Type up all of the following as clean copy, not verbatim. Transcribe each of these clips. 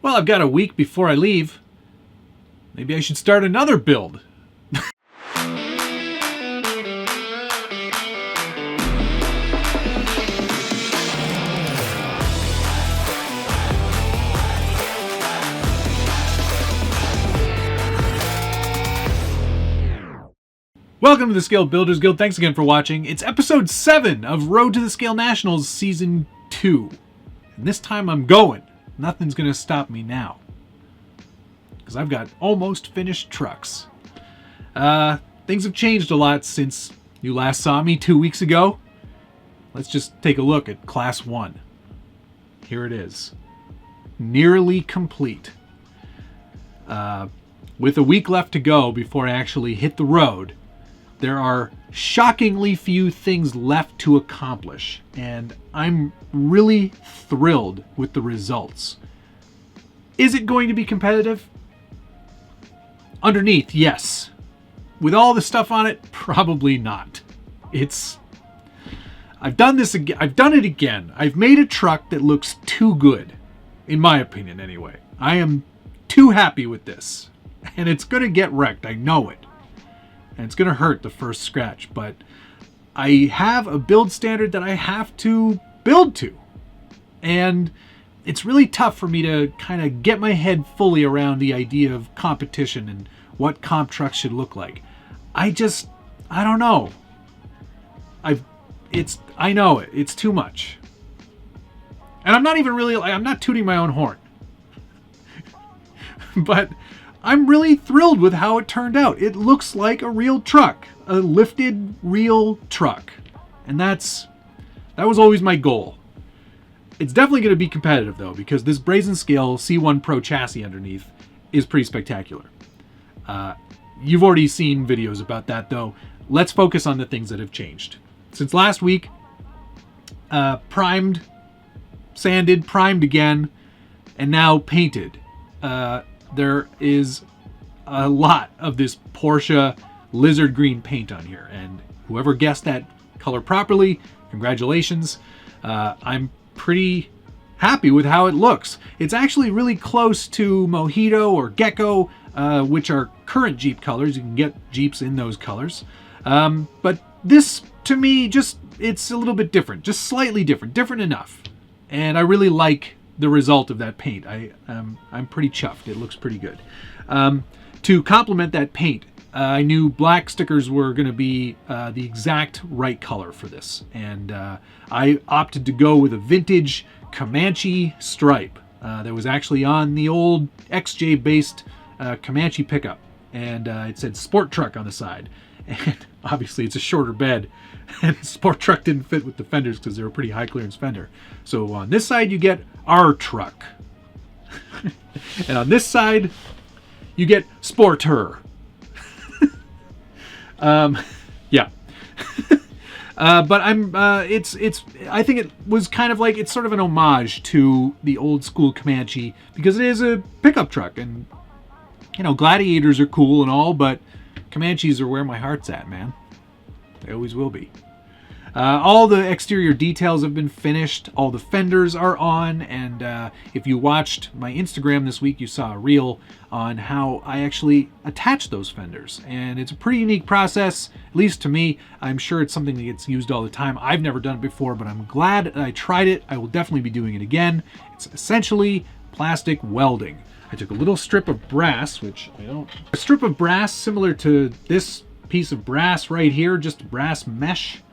Well, I've got a week before I leave. Maybe I should start another build. Welcome to the Scale Builders Guild. Thanks again for watching. It's episode 7 of Road to the Scale Nationals Season 2. And this time I'm going. Nothing's going to stop me now. Because I've got almost finished trucks. Things have changed a lot since you last saw me 2 weeks ago. Let's just take a look at Class 1. Here it is. Nearly complete. With a week left to go before I actually hit the road, there are shockingly few things left to accomplish, and I'm really thrilled with the results. Is it going to be competitive? Underneath, yes. With all the stuff on it, probably not. I've done this again. I've done it again. I've made a truck that looks too good, in my opinion anyway. I am too happy with this, and it's going to get wrecked. I know it. And it's going to hurt the first scratch, but I have a build standard that I have to build to. And it's really tough for me to kind of get my head fully around the idea of competition and what comp trucks should look like. I don't know. I know it. It's too much. And I'm not tooting my own horn. But I'm really thrilled with how it turned out. It looks like a real truck, a lifted real truck. And that was always my goal. It's definitely going to be competitive though, because this Brazen Scale C1 Pro chassis underneath is pretty spectacular. You've already seen videos about that though. Let's focus on the things that have changed. Since last week, primed, sanded, primed again, and now painted. There is a lot of this Porsche lizard green paint on here, and whoever guessed that color properly, congratulations. I'm pretty happy with how it looks. It's actually really close to Mojito or Gecko, which are current Jeep colors. You can get Jeeps in those colors. But this, to me, it's a little bit different, just slightly different enough. And I really like the result of that paint. I'm pretty chuffed. It looks pretty good. To complement that paint, I knew black stickers were going to be the exact right color for this, and I opted to go with a vintage Comanche stripe that was actually on the old XJ-based Comanche pickup, and it said Sport Truck on the side. And obviously it's a shorter bed, and Sport Truck didn't fit with the fenders because they were a pretty high clearance fender. So on this side you get our truck. And on this side you get Sporter. Yeah. But I think it was kind of like, it's sort of an homage to the old school Comanche, because it is a pickup truck, and you know, Gladiators are cool and all, but Comanches are where my heart's at, man. They always will be. All the exterior details have been finished. All the fenders are on. And if you watched my Instagram this week, you saw a reel on how I actually attach those fenders. And it's a pretty unique process, at least to me. I'm sure it's something that gets used all the time. I've never done it before, but I'm glad that I tried it. I will definitely be doing it again. It's essentially plastic welding. I took a little strip of brass, a strip of brass similar to this piece of brass right here, just brass mesh,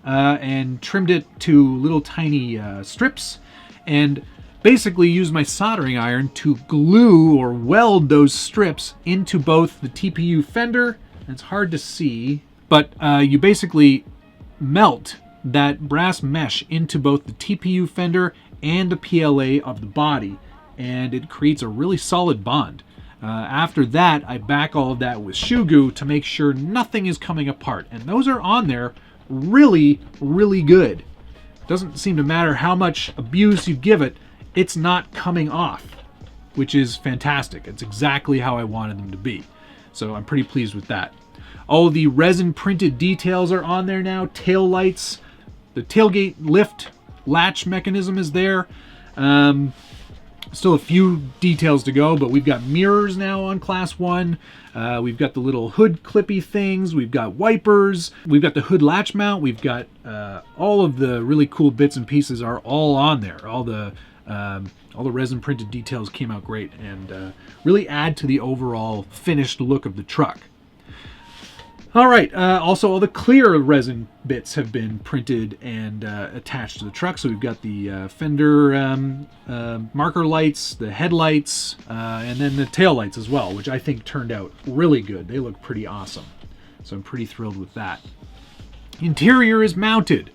and trimmed it to little tiny strips, and basically used my soldering iron to glue or weld those strips into both the TPU fender. It's hard to see, but you basically melt that brass mesh into both the TPU fender and the PLA of the body, and it creates a really solid bond. After that, I back all of that with shoe goo to make sure nothing is coming apart, and those are on there really, really good. Doesn't seem to matter how much abuse you give it, it's not coming off, which is fantastic. It's exactly how I wanted them to be. So I'm pretty pleased with that. All the resin printed details are on there now. Tail lights, the tailgate lift latch mechanism is there. Still a few details to go, but we've got mirrors now on Class 1. We've got the little hood clippy things. We've got wipers. We've got the hood latch mount. We've got all of the really cool bits and pieces are all on there. All the resin printed details came out great and really add to the overall finished look of the truck. All right, also all the clear resin bits have been printed and attached to the truck. So we've got the fender marker lights, the headlights, and then the tail lights as well, which I think turned out really good. They look pretty awesome. So I'm pretty thrilled with that. Interior is mounted,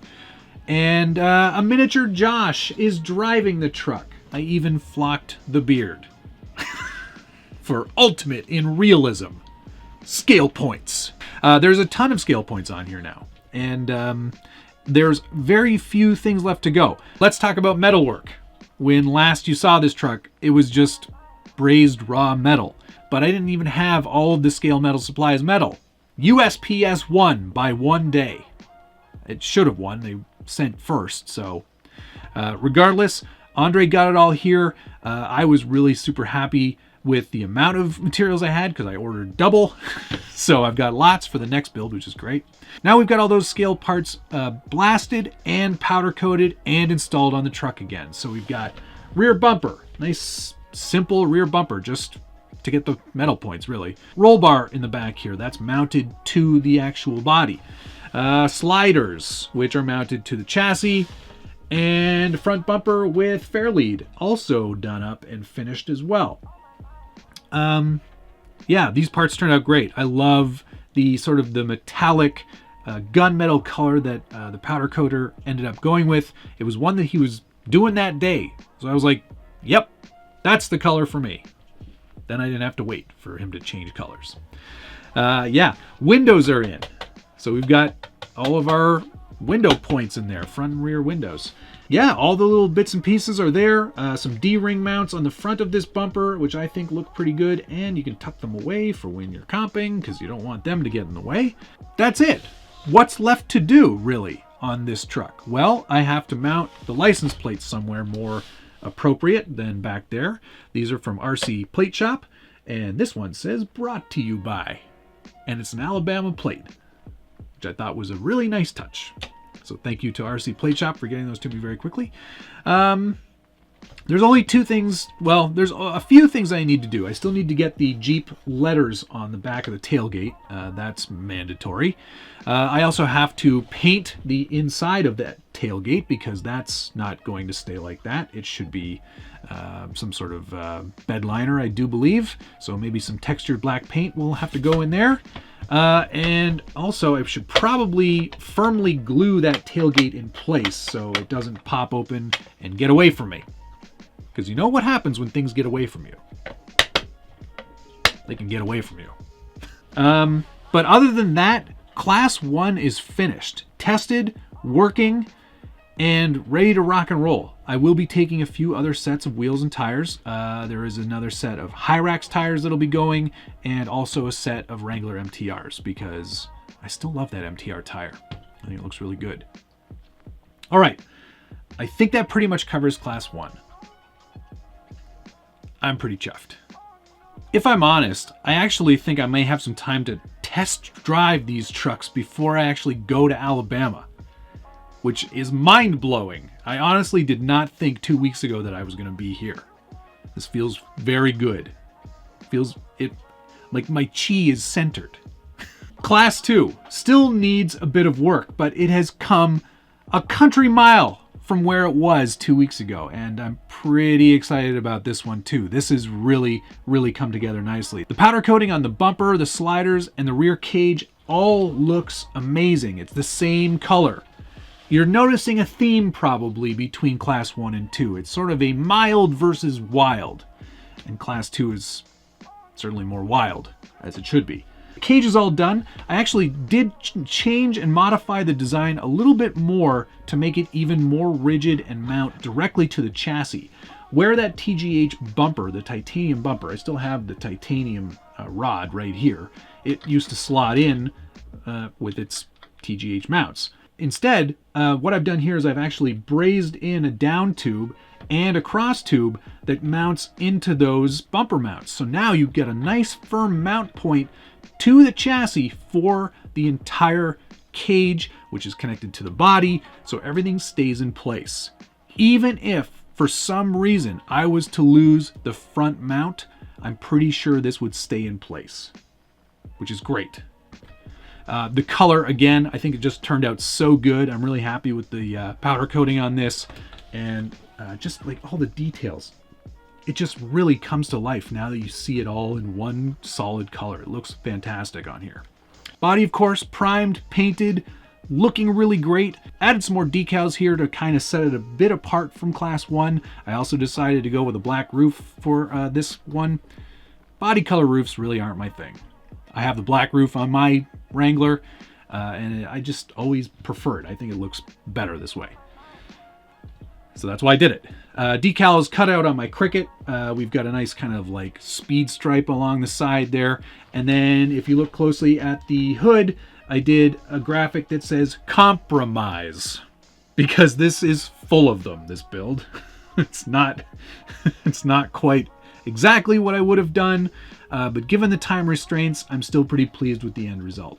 and a miniature Josh is driving the truck. I even flocked the beard for ultimate in realism. Scale points. There's a ton of scale points on here now, and there's very few things left to go. Let's talk about metalwork. When last you saw this truck, it was just brazed raw metal, but I didn't even have all of the scale metal supply as metal. USPS won by 1 day. It should have won. They sent first, so regardless, Andre got it all here. I was really super happy with the amount of materials I had because I ordered double. So I've got lots for the next build, which is great. Now we've got all those scale parts blasted and powder coated and installed on the truck again. So we've got rear bumper, nice simple rear bumper, just to get the metal points really. Roll bar in the back here, that's mounted to the actual body. Sliders, which are mounted to the chassis, and front bumper with fair lead, also done up and finished as well. Yeah, these parts turned out great. I love the sort of the metallic gunmetal color that the powder coater ended up going with. It was one that he was doing that day. So I was like, yep, that's the color for me. Then I didn't have to wait for him to change colors. Yeah, windows are in. So we've got all of our window points in there, front and rear windows. Yeah, all the little bits and pieces are there. Some D-ring mounts on the front of this bumper, which I think look pretty good, and you can tuck them away for when you're comping because you don't want them to get in the way. That's it. What's left to do, really, on this truck? Well, I have to mount the license plates somewhere more appropriate than back there. These are from RC Plate Shop, and this one says brought to you by, and it's an Alabama plate, which I thought was a really nice touch. So thank you to RC Plate Shop for getting those to me very quickly. There's only two things, well, there's a few things I need to do. I still need to get the Jeep letters on the back of the tailgate. That's mandatory. I also have to paint the inside of that tailgate because that's not going to stay like that. It should be some sort of bed liner, I do believe. So maybe some textured black paint will have to go in there. And also I should probably firmly glue that tailgate in place so it doesn't pop open and get away from me. Because you know what happens when things get away from you. They can get away from you. But other than that, Class 1 is finished, tested, working, and ready to rock and roll. I will be taking a few other sets of wheels and tires. There is another set of Hyrax tires that'll be going, and also a set of Wrangler MTRs, because I still love that MTR tire. I think it looks really good. All right, I think that pretty much covers Class 1. I'm pretty chuffed. If I'm honest, I actually think I may have some time to test drive these trucks before I actually go to Alabama, which is mind-blowing. I honestly did not think 2 weeks ago that I was going to be here. This feels very good. Feels like my chi is centered. Class 2 still needs a bit of work, but it has come a country mile from where it was 2 weeks ago, and I'm pretty excited about this one too. This has really, really come together nicely. The powder coating on the bumper, the sliders, and the rear cage all looks amazing. It's the same color. You're noticing a theme probably between Class 1 and 2. It's sort of a mild versus wild, and Class 2 is certainly more wild, as it should be. The cage is all done. I actually did change and modify the design a little bit more to make it even more rigid and mount directly to the chassis. Where that TGH bumper, the titanium bumper, I still have the titanium rod right here. It used to slot in with its TGH mounts. Instead, what I've done here is I've actually brazed in a down tube and a cross tube that mounts into those bumper mounts. So now you get a nice firm mount point to the chassis for the entire cage, which is connected to the body, so everything stays in place. Even if, for some reason, I was to lose the front mount, I'm pretty sure this would stay in place, which is great. The color, again, I think it just turned out so good. I'm really happy with the powder coating on this, and just like all the details. It just really comes to life now that you see it all in one solid color. It looks fantastic on here. Body, of course, primed, painted, looking really great. Added some more decals here to kind of set it a bit apart from Class 1. I also decided to go with a black roof for this one. Body color roofs really aren't my thing. I have the black roof on my Wrangler, and I just always prefer it. I think it looks better this way. So that's why I did it. Decal is cut out on my Cricket. We've got a nice kind of like speed stripe along the side there. And then if you look closely at the hood, I did a graphic that says compromise, because this is full of them, this build. It's not quite exactly what I would have done, but given the time restraints, I'm still pretty pleased with the end result.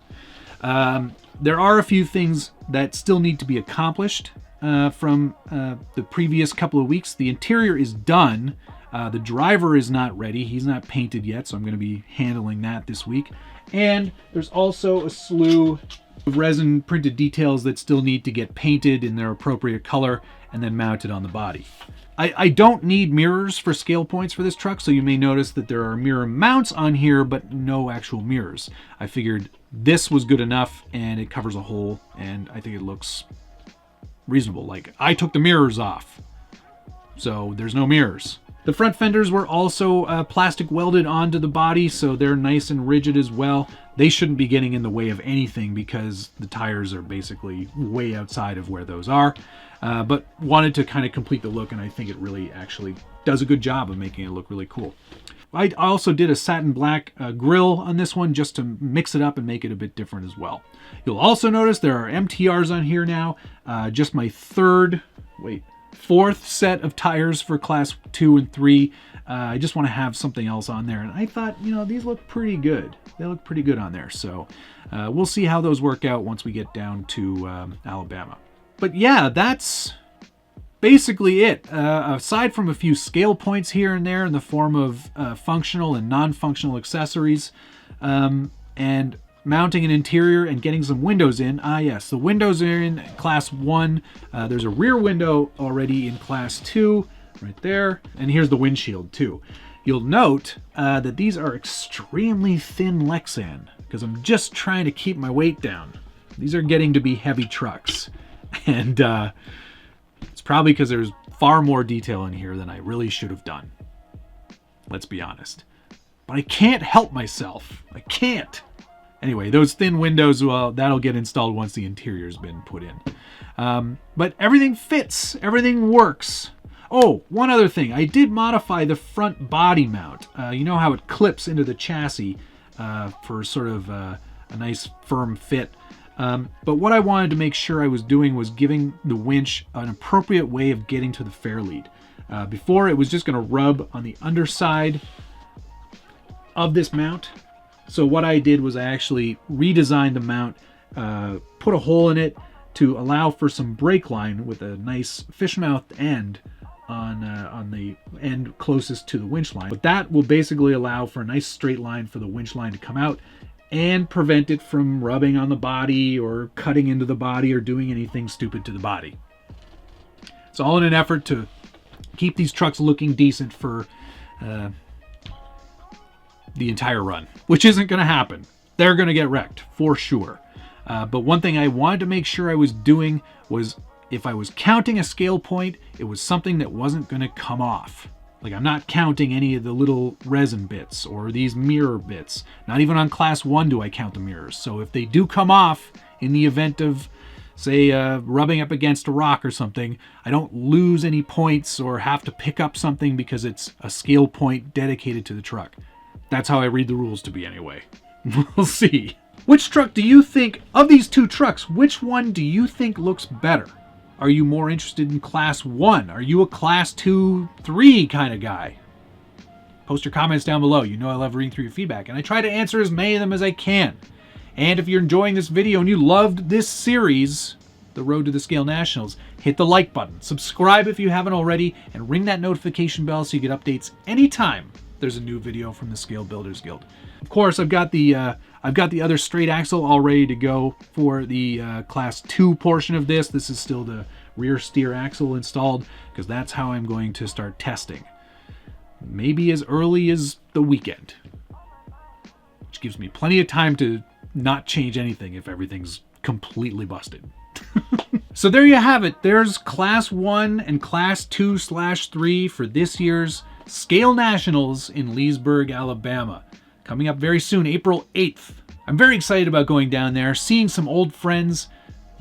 There are a few things that still need to be accomplished from the previous couple of weeks. The interior is done. The driver is not ready. He's not painted yet, so I'm going to be handling that this week. And there's also a slew of resin printed details that still need to get painted in their appropriate color and then mounted on the body. I don't need mirrors for scale points for this truck, so you may notice that there are mirror mounts on here, but no actual mirrors. I figured this was good enough, and it covers a hole, and I think it looks reasonable. Like, I took the mirrors off, so there's no mirrors. The front fenders were also plastic welded onto the body, so they're nice and rigid as well. They shouldn't be getting in the way of anything because the tires are basically way outside of where those are. But wanted to kind of complete the look, and I think it really actually does a good job of making it look really cool. I also did a satin black grille on this one just to mix it up and make it a bit different as well. You'll also notice there are MTRs on here now. Just my fourth set of tires for Class 2 and 3. I just want to have something else on there, and I thought, you know, these look pretty good. They look pretty good on there, so we'll see how those work out once we get down to Alabama. But yeah, that's basically it. Aside from a few scale points here and there in the form of functional and non-functional accessories, and mounting an interior and getting some windows in. Yes, the windows are in Class 1. There's a rear window already in Class 2, right there. And here's the windshield too. You'll note that these are extremely thin Lexan, because I'm just trying to keep my weight down. These are getting to be heavy trucks. And it's probably because there's far more detail in here than I really should have done. Let's be honest. But I can't help myself. I can't. Anyway, those thin windows, well, that'll get installed once the interior's been put in. But everything fits. Everything works. Oh, one other thing. I did modify the front body mount. You know how it clips into the chassis for sort of a nice firm fit. But what I wanted to make sure I was doing was giving the winch an appropriate way of getting to the fairlead. Before, it was just going to rub on the underside of this mount. So what I did was I actually redesigned the mount, put a hole in it to allow for some brake line with a nice fish-mouthed end on the end closest to the winch line. But that will basically allow for a nice straight line for the winch line to come out and prevent it from rubbing on the body or cutting into the body or doing anything stupid to the body. It's all in an effort to keep these trucks looking decent for the entire run, which isn't going to happen. They're going to get wrecked for sure. But one thing I wanted to make sure I was doing was, if I was counting a scale point, it was something that wasn't going to come off. Like, I'm not counting any of the little resin bits or these mirror bits. Not even on Class 1 do I count the mirrors. So if they do come off in the event of, say, rubbing up against a rock or something, I don't lose any points or have to pick up something because it's a scale point dedicated to the truck. That's how I read the rules to be anyway. We'll see. Which truck do you think, of these two trucks, which one do you think looks better? Are you more interested in Class 1? Are you a Class 2, 3 kind of guy? Post your comments down below. You know I love reading through your feedback, and I try to answer as many of them as I can. And if you're enjoying this video and you loved this series, The Road to the Scale Nationals, hit the like button, subscribe if you haven't already, and ring that notification bell so you get updates anytime there's a new video from the Scale Builders Guild. Of course, I've got the other straight axle all ready to go for the Class 2 portion of this. This is still the rear steer axle installed because that's how I'm going to start testing. Maybe as early as the weekend, which gives me plenty of time to not change anything if everything's completely busted. So there you have it. There's Class 1 and Class 2/3 for this year's Scale Nationals in Leesburg, Alabama. Coming up very soon, April 8th. I'm very excited about going down there, seeing some old friends,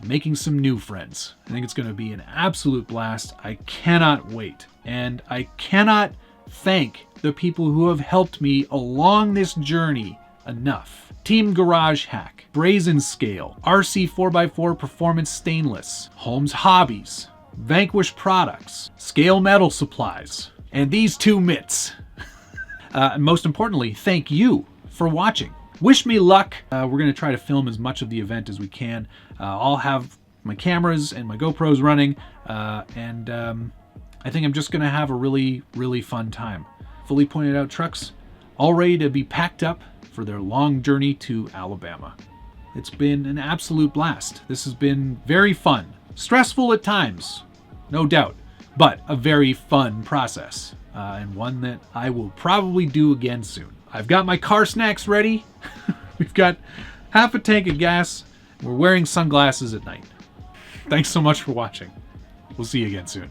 making some new friends. I think it's going to be an absolute blast. I cannot wait. And I cannot thank the people who have helped me along this journey enough. Team Garage Hack, Brazen Scale, RC 4x4 Performance Stainless, Holmes Hobbies, Vanquish Products, Scale Metal Supplies, and these two mitts. And most importantly, thank you for watching. Wish me luck. We're going to try to film as much of the event as we can. I'll have my cameras and my GoPros running, and I think I'm just going to have a really, really fun time. Fully pointed out trucks, all ready to be packed up for their long journey to Alabama. It's been an absolute blast. This has been very fun. Stressful at times, no doubt, but a very fun process, and one that I will probably do again soon. I've got my car snacks ready. We've got half a tank of gas. We're wearing sunglasses at night. Thanks so much for watching. We'll see you again soon.